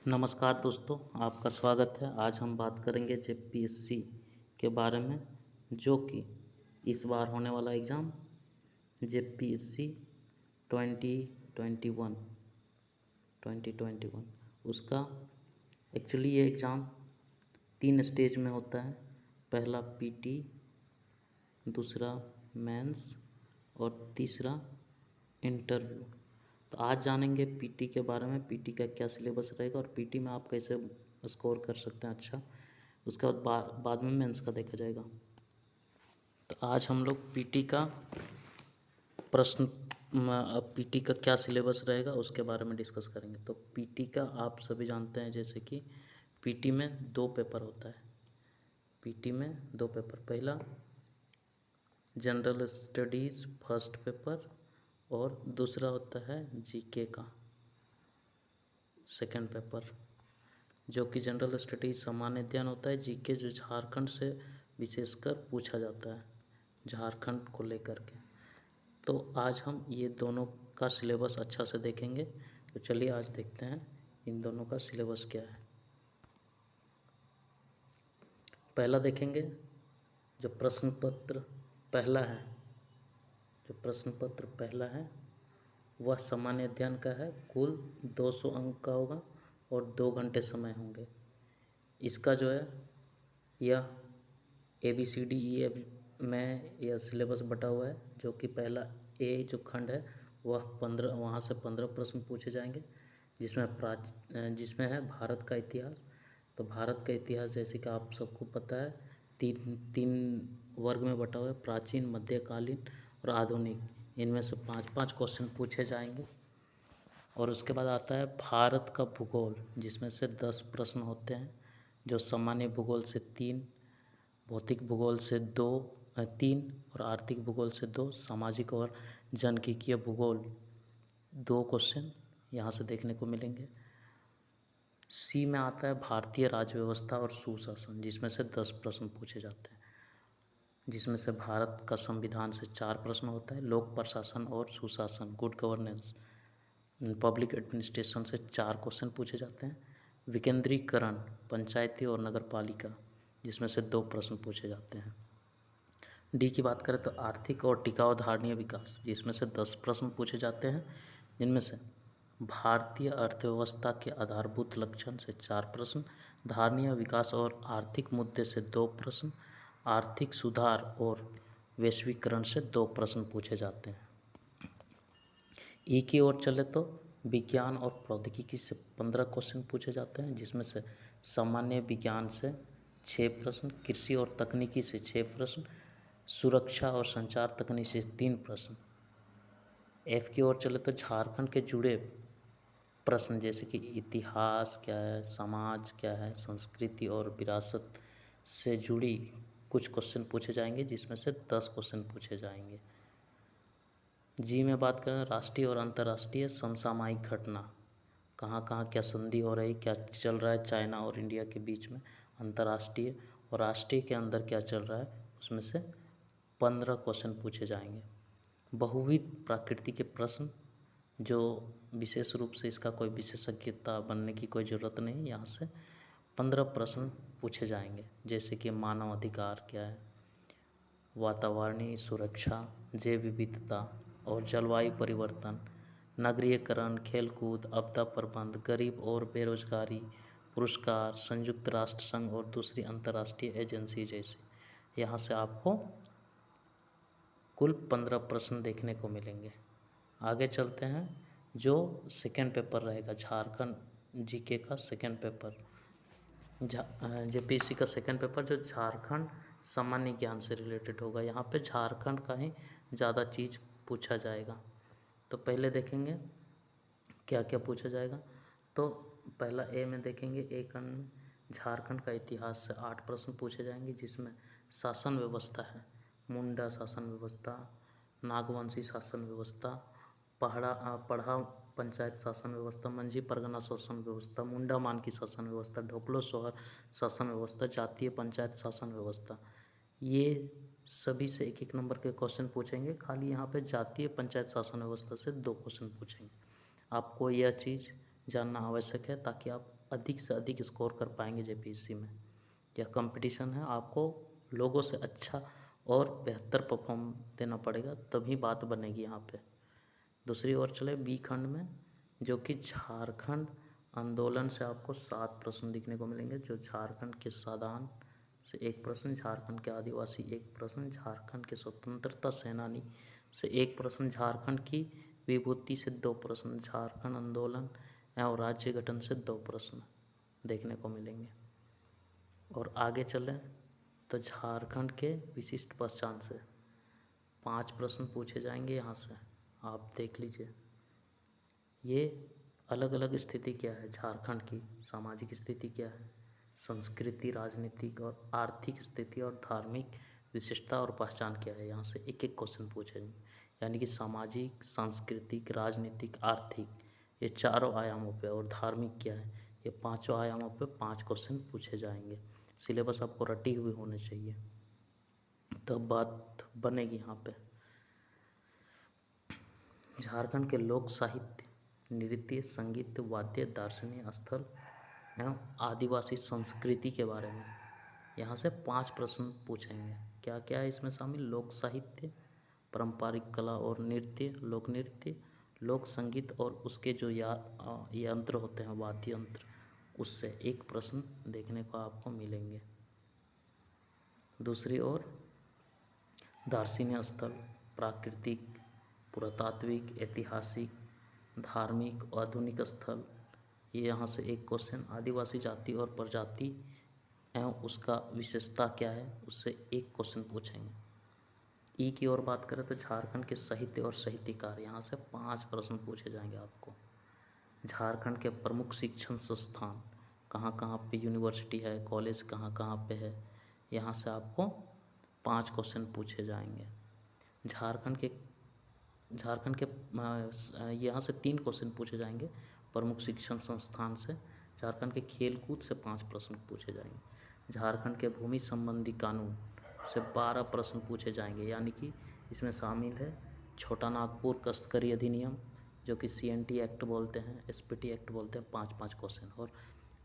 नमस्कार दोस्तों, आपका स्वागत है। आज हम बात करेंगे जेपीएससी के बारे में, जो कि इस बार होने वाला एग्ज़ाम जेपीएससी 2021 2021 उसका एक्चुअली ये एग्ज़ाम 3 स्टेज में होता है। पहला पीटी, दूसरा मेंस और तीसरा इंटरव्यू। तो आज जानेंगे पीटी के बारे में, पीटी का क्या सिलेबस रहेगा और पीटी में आप कैसे स्कोर कर सकते हैं अच्छा। उसके बाद में मेंस का देखा जाएगा। तो आज हम लोग पीटी का पीटी का क्या सिलेबस रहेगा उसके बारे में डिस्कस करेंगे। तो पीटी का आप सभी जानते हैं, जैसे कि पीटी में 2 पेपर होता है। पीटी में 2 पेपर, पहला जनरल स्टडीज़ फर्स्ट पेपर और दूसरा होता है जीके का सेकंड पेपर, जो कि जनरल स्टडीज सामान्य अध्ययन होता है। जीके जो झारखंड से विशेषकर पूछा जाता है, झारखंड को लेकर के। तो आज हम ये दोनों का सिलेबस अच्छा से देखेंगे। तो चलिए आज देखते हैं इन दोनों का सिलेबस क्या है। पहला देखेंगे, जो प्रश्न पत्र पहला है, वह सामान्य अध्ययन का है। कुल 200 अंक का होगा और 2 घंटे समय होंगे। इसका जो है यह ABCDE में यह सिलेबस बटा हुआ है, जो कि पहला ए जो खंड है वह 15, वहाँ से 15 प्रश्न पूछे जाएंगे, जिसमें है भारत का इतिहास। तो भारत का इतिहास जैसे कि आप सबको पता है, तीन वर्ग में बटा हुआ है, प्राचीन, मध्यकालीन और आधुनिक। इनमें से 5-5 क्वेश्चन पूछे जाएंगे। और उसके बाद आता है भारत का भूगोल, जिसमें से 10 प्रश्न होते हैं, जो सामान्य भूगोल से 3, भौतिक भूगोल से 3 और आर्थिक भूगोल से 2, सामाजिक और जनसांख्यिकीय भूगोल 2 क्वेश्चन यहाँ से देखने को मिलेंगे। सी में आता है भारतीय राज्य व्यवस्था और सुशासन, जिसमें से 10 प्रश्न पूछे जाते हैं, जिसमें से भारत का संविधान से 4 प्रश्न होता है, लोक प्रशासन और सुशासन, गुड गवर्नेंस, पब्लिक एडमिनिस्ट्रेशन से 4 क्वेश्चन पूछे जाते हैं, विकेंद्रीकरण, पंचायती और नगर पालिका, जिसमें से 2 प्रश्न पूछे जाते हैं। डी की बात करें तो आर्थिक और टिकाऊ धारणीय विकास, जिसमें से 10 प्रश्न पूछे जाते हैं, जिनमें से भारतीय अर्थव्यवस्था के आधारभूत लक्षण से 4 प्रश्न, धारणीय विकास और आर्थिक मुद्दे से 2 प्रश्न, आर्थिक सुधार और वैश्वीकरण से 2 प्रश्न पूछे जाते हैं। ई की ओर चले तो विज्ञान और प्रौद्योगिकी से 15 क्वेश्चन पूछे जाते हैं, जिसमें से सामान्य विज्ञान से 6 प्रश्न, कृषि और तकनीकी से 6 प्रश्न, सुरक्षा और संचार तकनीक से 3 प्रश्न। एफ की ओर चले तो झारखंड के जुड़े प्रश्न, जैसे कि इतिहास क्या है, समाज क्या है, संस्कृति और विरासत से जुड़ी कुछ क्वेश्चन पूछे जाएंगे, जिसमें से 10 क्वेश्चन पूछे जाएंगे। जी में बात करें राष्ट्रीय और अंतर्राष्ट्रीय समसामयिक घटना, कहाँ कहाँ क्या संधि हो रही, क्या चल रहा है चाइना और इंडिया के बीच में, अंतर्राष्ट्रीय और राष्ट्रीय के अंदर क्या चल रहा है, उसमें से 15 क्वेश्चन पूछे जाएंगे। बहुविध प्रकृति के प्रश्न, जो विशेष रूप से इसका कोई विशेषज्ञता बनने की कोई ज़रूरत नहीं, यहाँ से 15 प्रश्न पूछे जाएंगे, जैसे कि मानव अधिकार क्या है, वातावरणीय सुरक्षा, जैव विविधता और जलवायु परिवर्तन, नगरीकरण, खेलकूद, आपदा प्रबंध, गरीब और बेरोजगारी, पुरस्कार, संयुक्त राष्ट्र संघ और दूसरी अंतर्राष्ट्रीय एजेंसी जैसे। यहाँ से आपको कुल 15 प्रश्न देखने को मिलेंगे। आगे चलते हैं, जो सेकेंड पेपर रहेगा झारखंड जीके का सेकेंड पेपर, जेपीएससी का सेकेंड पेपर, जो झारखंड सामान्य ज्ञान से रिलेटेड होगा। यहाँ पे झारखंड का ही ज़्यादा चीज़ पूछा जाएगा। तो पहले देखेंगे क्या क्या पूछा जाएगा। तो पहला ए में देखेंगे, ए खंड में झारखंड का इतिहास से 8 प्रश्न पूछे जाएंगे, जिसमें शासन व्यवस्था है, मुंडा शासन व्यवस्था, नागवंशी शासन व्यवस्था, पढ़ा पंचायत शासन व्यवस्था, मंझी परगना शासन व्यवस्था, मुंडा मान की शासन व्यवस्था, ढोकलो सोहर शासन व्यवस्था, जातीय पंचायत शासन व्यवस्था। ये सभी से 1-1 नंबर के क्वेश्चन पूछेंगे। खाली यहाँ पे जातीय पंचायत शासन व्यवस्था से 2 क्वेश्चन पूछेंगे। आपको यह चीज़ जानना आवश्यक है, ताकि आप अधिक से अधिक स्कोर कर पाएंगे जेपीएससी में। यह कंपटीशन है, आपको लोगों से अच्छा और बेहतर परफॉर्म देना पड़ेगा, तभी बात बनेगी यहाँ पे। दूसरी ओर चले बी खंड में, जो कि झारखंड आंदोलन से आपको 7 प्रश्न देखने को मिलेंगे। जो झारखंड के साधारण से 1 प्रश्न, झारखंड के आदिवासी 1 प्रश्न, झारखंड के स्वतंत्रता सेनानी से 1 प्रश्न, झारखंड की विभूति से 2 प्रश्न, झारखंड आंदोलन एवं राज्य गठन से 2 प्रश्न देखने को मिलेंगे। और आगे चलें तो झारखंड के विशिष्ट पहचान से 5 प्रश्न पूछे जाएंगे यहाँ से, आप देख लीजिए। ये अलग अलग स्थिति क्या है झारखंड की, सामाजिक स्थिति क्या है, संस्कृति, राजनीतिक और आर्थिक स्थिति और धार्मिक विशिष्टता और पहचान क्या है, यहाँ से एक एक क्वेश्चन पूछे जाएंगे। यानी कि सामाजिक, सांस्कृतिक, राजनीतिक, आर्थिक, ये चारों आयामों पे, और धार्मिक क्या है, ये पांचों आयामों पे 5 क्वेश्चन पूछे जाएंगे। सिलेबस आपको रटी हुई होने चाहिए, तब बात बनेगी यहाँ पे। झारखंड के लोक साहित्य, नृत्य, संगीत, वाद्य, दार्शनिक स्थल एवं आदिवासी संस्कृति के बारे में यहाँ से 5 प्रश्न पूछेंगे। क्या क्या है इसमें शामिल? लोक साहित्य, पारंपरिक कला और नृत्य, लोक नृत्य, लोक संगीत और उसके जो यंत्र होते हैं, वाद्य यंत्र, उससे 1 प्रश्न देखने को आपको मिलेंगे। दूसरी ओर दार्शनिक स्थल, प्राकृतिक, पुरातात्विक, ऐतिहासिक, धार्मिक, आधुनिक स्थल, ये यहाँ से 1 क्वेश्चन। आदिवासी जाति और प्रजाति एवं उसका विशेषता क्या है, उससे 1 क्वेश्चन पूछेंगे। ई की ओर बात करें तो झारखंड के साहित्य और साहित्यकार, यहाँ से 5 प्रश्न पूछे जाएंगे आपको। झारखंड के प्रमुख शिक्षण संस्थान, कहाँ कहाँ पे यूनिवर्सिटी है, कॉलेज कहाँ कहाँ पे है, यहाँ से आपको 5 क्वेश्चन पूछे जाएंगे। झारखंड के यहाँ से 3 क्वेश्चन पूछे जाएंगे प्रमुख शिक्षण संस्थान से। झारखंड के खेलकूद से 5 प्रश्न पूछे जाएंगे। झारखंड के भूमि संबंधी कानून से 12 प्रश्न पूछे जाएंगे, यानी कि इसमें शामिल है छोटा नागपुर काश्तकारी अधिनियम, जो कि CNT एक्ट बोलते हैं, SPT एक्ट बोलते हैं, 5-5 क्वेश्चन, और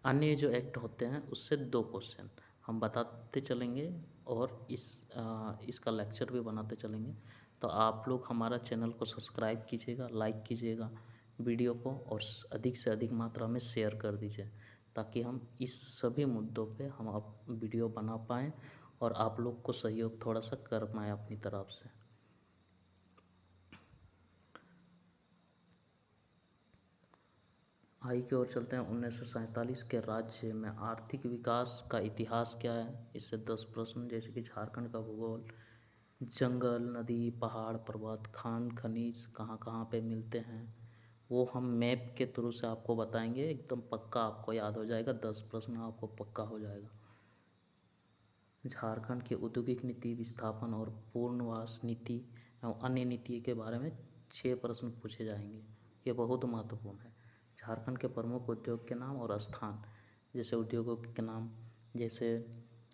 अन्य जो एक्ट होते हैं उससे 2 क्वेश्चन हम बताते चलेंगे, और इसका लेक्चर भी बनाते चलेंगे। तो आप लोग हमारा चैनल को सब्सक्राइब कीजिएगा, लाइक कीजिएगा वीडियो को, और अधिक से अधिक मात्रा में शेयर कर दीजिए, ताकि हम इस सभी मुद्दों पे हम आप वीडियो बना पाएँ और आप लोग को सहयोग थोड़ा सा कर पाएँ अपनी तरफ से। आई की ओर चलते हैं। 1947 के राज्य में आर्थिक विकास का इतिहास क्या है, इससे 10 प्रश्न। जैसे कि झारखंड का भूगोल, जंगल, नदी, पहाड़, पर्वत, खान, खनिज कहाँ कहाँ पे मिलते हैं, वो हम मैप के थ्रू से आपको बताएंगे, एकदम पक्का आपको याद हो जाएगा, 10 प्रश्न आपको पक्का हो जाएगा। झारखंड की औद्योगिक नीति, विस्थापन और पुनर्वास नीति एवं अन्य नीति के बारे में 6 प्रश्न पूछे जाएंगे, ये बहुत महत्वपूर्ण है। झारखंड के प्रमुख उद्योग के नाम और स्थान, जैसे उद्योगों के नाम, जैसे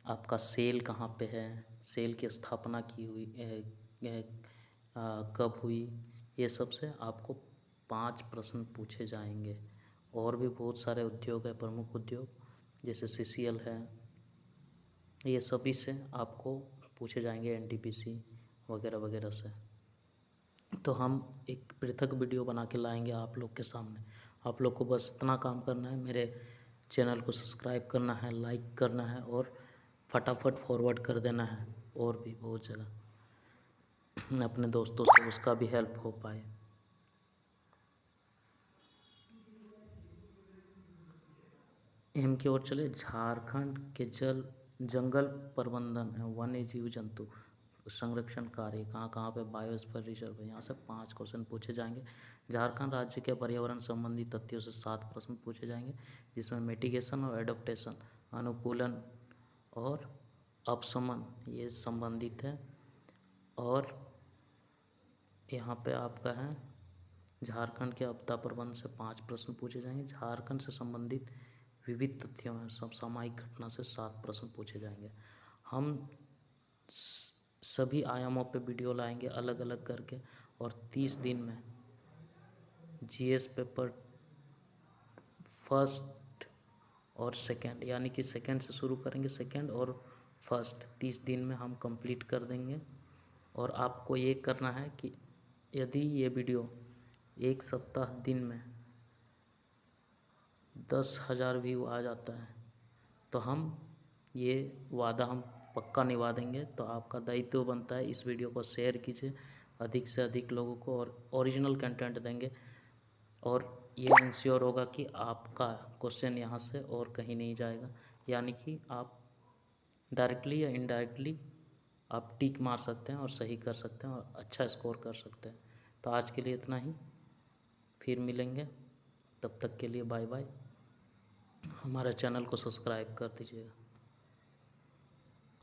आपका सेल कहाँ पे है, सेल की स्थापना की हुई कब हुई, ये सब से आपको 5 प्रश्न पूछे जाएंगे। और भी बहुत सारे उद्योग है, प्रमुख उद्योग, जैसे CCL है, ये सभी से आपको पूछे जाएंगे, NTPC वगैरह वगैरह से। तो हम एक पृथक वीडियो बना के लाएंगे आप लोग के सामने। आप लोग को बस इतना काम करना है, मेरे चैनल को सब्सक्राइब करना है, लाइक करना है और फटाफट फॉरवर्ड कर देना है, और भी बहुत जगह अपने दोस्तों से उसका भी हेल्प हो पाए। एम की ओर चले। झारखंड के जंगल प्रबंधन एवं वन्य जीव जंतु संरक्षण कार्य, कहाँ कहाँ पे बायोस्फीयर रिजर्व है, यहाँ से 5 क्वेश्चन पूछे जाएंगे। झारखंड राज्य के पर्यावरण संबंधी तथ्यों से 7 प्रश्न पूछे जाएंगे, जिसमें मिटिगेशन और एडप्टेशन, अनुकूलन और अपशमन, ये संबंधित है। और यहाँ पे आपका है झारखंड के आपदा प्रबंधन से 5 प्रश्न पूछे जाएंगे। झारखंड से संबंधित विविध तथ्यों में सामयिक घटना से 7 प्रश्न पूछे जाएंगे। हम सभी आयामों पे वीडियो लाएंगे अलग अलग करके, और 30 दिन में GS पेपर फर्स्ट और सेकंड, यानी कि सेकंड से शुरू करेंगे, सेकंड और फर्स्ट 30 दिन में हम कंप्लीट कर देंगे। और आपको ये करना है कि यदि ये वीडियो एक सप्ताह दिन में 10,000 व्यू आ जाता है तो हम ये वादा हम पक्का निभा देंगे। तो आपका दायित्व बनता है इस वीडियो को शेयर कीजिए अधिक से अधिक लोगों को, और ओरिजिनल कंटेंट देंगे। और ये इंश्योर होगा कि आपका क्वेश्चन यहाँ से और कहीं नहीं जाएगा, यानी कि आप डायरेक्टली या इनडायरेक्टली आप टिक मार सकते हैं और सही कर सकते हैं और अच्छा स्कोर कर सकते हैं। तो आज के लिए इतना ही, फिर मिलेंगे, तब तक के लिए बाय बाय। हमारे चैनल को सब्सक्राइब कर दीजिएगा।